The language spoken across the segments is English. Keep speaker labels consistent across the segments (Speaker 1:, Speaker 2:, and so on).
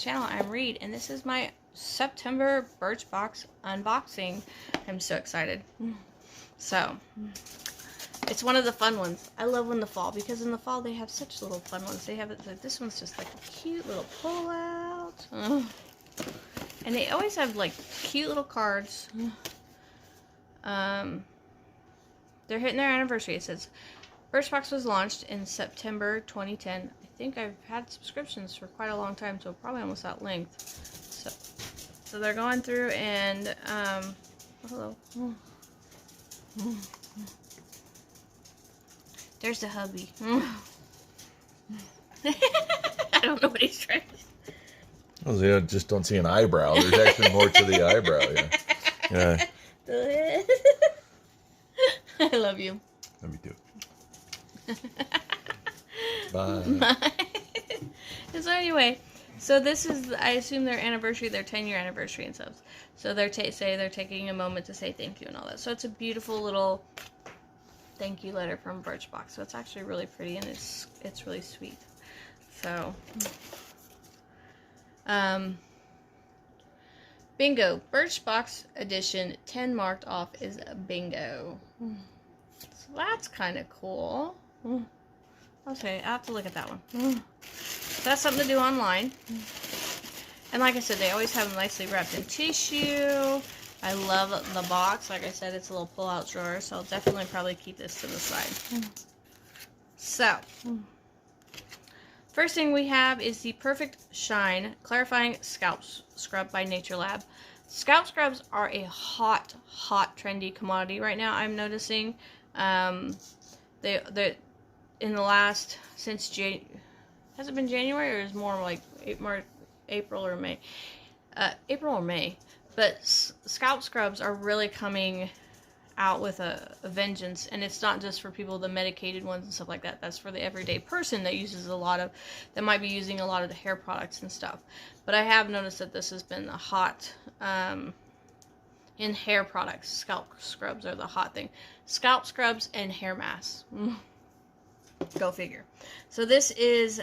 Speaker 1: channel. I'm Reed, and this is my September Birchbox unboxing. I'm so excited. So, it's one of the fun ones. I love in the fall, because in the fall they have such little fun ones. They have it, like, this one's just like a cute little pull out. And they always have like cute little cards. They're hitting their anniversary. It says Birchbox was launched in September 2010. I think I've had subscriptions for quite a long time, so probably almost that length. So they're going through and hello. There's the hubby. I don't know what he's trying to say.
Speaker 2: Well, you just don't see an eyebrow. There's actually more to the eyebrow. Yeah.
Speaker 1: I love you.
Speaker 2: Love you too. Bye.
Speaker 1: So anyway, so this is, I assume, their anniversary, their 10-year anniversary and stuff. So they're taking a moment to say thank you and all that. So it's a beautiful little thank you letter from Birchbox. So it's actually really pretty, and it's really sweet. So bingo, Birchbox edition 10 marked off is bingo. So that's kind of cool. Okay, I have to look at that one. So that's something to do online. And like I said, they always have them nicely wrapped in tissue. I love the box. Like I said, it's a little pull-out drawer, so I'll definitely probably keep this to the side. So, first thing we have is the Perfect Shine Clarifying Scalp Scrub by Nature Lab. Scalp scrubs are a hot, trendy commodity right now, I'm noticing. They in the last, since has it been January, or is it more like April or May? April or May. But scalp scrubs are really coming out with a vengeance, and it's not just for people, the medicated ones and stuff like that. That's for the everyday person that uses that might be using a lot of the hair products and stuff. But I have noticed that this has been a hot, in hair products. Scalp scrubs are the hot thing. Scalp scrubs and hair masks. Go figure. So this is,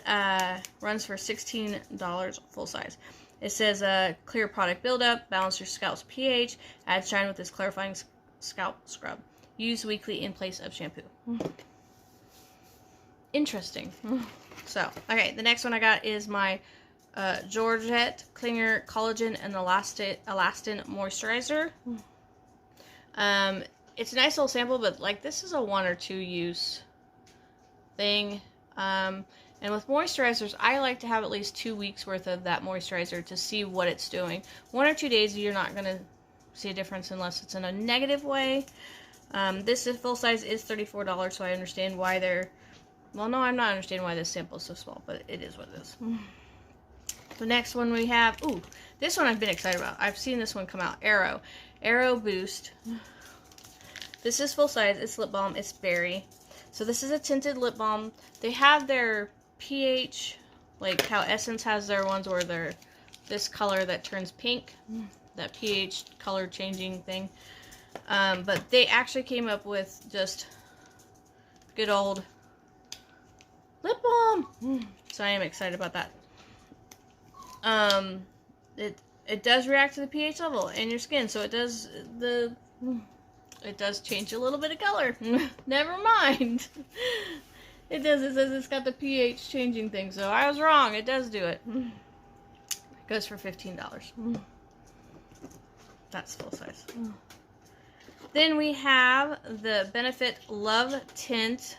Speaker 1: runs for $16 full size. It says, clear product buildup, balance your scalp's pH, add shine with this clarifying scalp scrub. Use weekly in place of shampoo. Interesting. So, okay, the next one I got is my Georgette Clinger Collagen and Elastin Moisturizer. It's a nice little sample, but like this is a 1 or 2 use thing. And with moisturizers, I like to have at least 2 weeks worth of that moisturizer to see what it's doing. 1 or 2 days, you're not going to see a difference unless it's in a negative way. This is full size is $34, so I understand why they're, well, no, I'm not understanding why this sample is so small, but it is what it is. The next one we have, ooh, this one I've been excited about. I've seen this one come out, Aero Boost. This is full size, it's lip balm, it's berry. So this is a tinted lip balm. They have their pH, like how Essence has their ones where they're this color that turns pink, that pH color changing thing. But they actually came up with just good old lip balm. So I am excited about that. It does react to the pH level in your skin, so it does change a little bit of color. Never mind. It does. It says it's got the pH changing thing, so I was wrong. It does do it. It goes for $15. That's full size. Then we have the Benefit Love Tint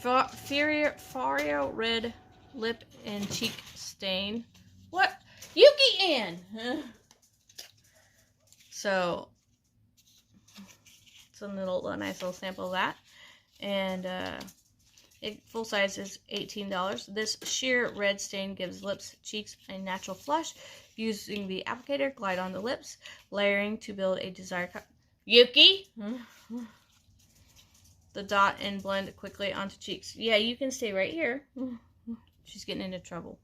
Speaker 1: Fario Red Lip and Cheek Stain. What? Yuki Ann! So, it's a nice little sample of that. And full size is $18. This sheer red stain gives lips, cheeks a natural flush. Using the applicator, glide on the lips, layering to build a desired color. Yuki! The dot and blend quickly onto cheeks. Yeah, you can stay right here. She's getting into trouble.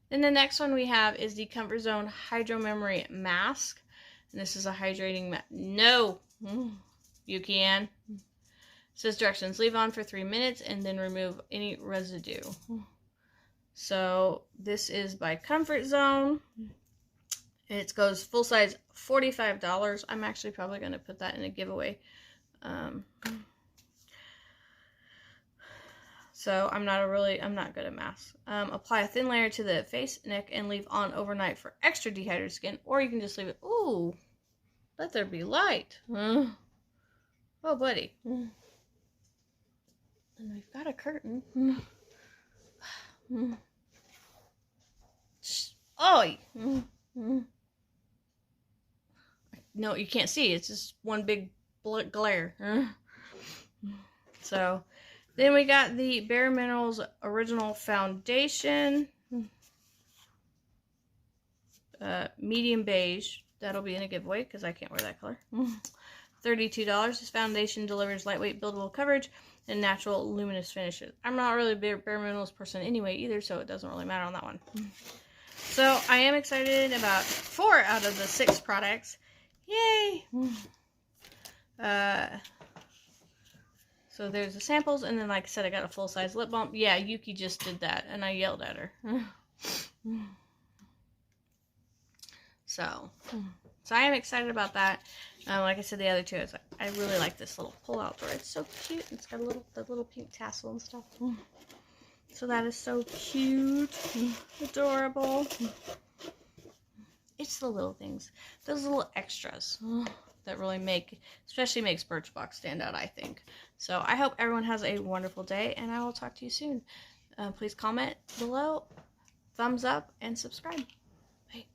Speaker 1: Then the next one we have is the Comfort Zone Hydro Memory Mask. And this is a hydrating mask. No! You can. Says directions, leave on for 3 minutes and then remove any residue. So this is by Comfort Zone. It goes full size, $45. I'm actually probably going to put that in a giveaway. So I'm not good at math. Apply a thin layer to the face, neck, and leave on overnight for extra dehydrated skin, or you can just leave it. Ooh, let there be light. Oh, buddy. And we've got a curtain. Oh. No, you can't see. It's just one big glare. So, then we got the Bare Minerals Original Foundation. Medium beige. That'll be in a giveaway because I can't wear that color. $32. This foundation delivers lightweight, buildable coverage and natural luminous finishes. I'm not really a Bare Minerals person anyway either, so it doesn't really matter on that one. So, I am excited about 4 out of the 6 products. Yay! So there's the samples, and then like I said, I got a full-size lip balm. Yeah, Yuki just did that, and I yelled at her. So I am excited about that. Like I said, the other two, I really like this little pull-out drawer. It's so cute. It's got the little pink tassel and stuff. So that is so cute, adorable. It's the little things, those little extras that really especially makes Birchbox stand out, I think. So I hope everyone has a wonderful day, and I will talk to you soon. Please comment below, thumbs up, and subscribe. Bye.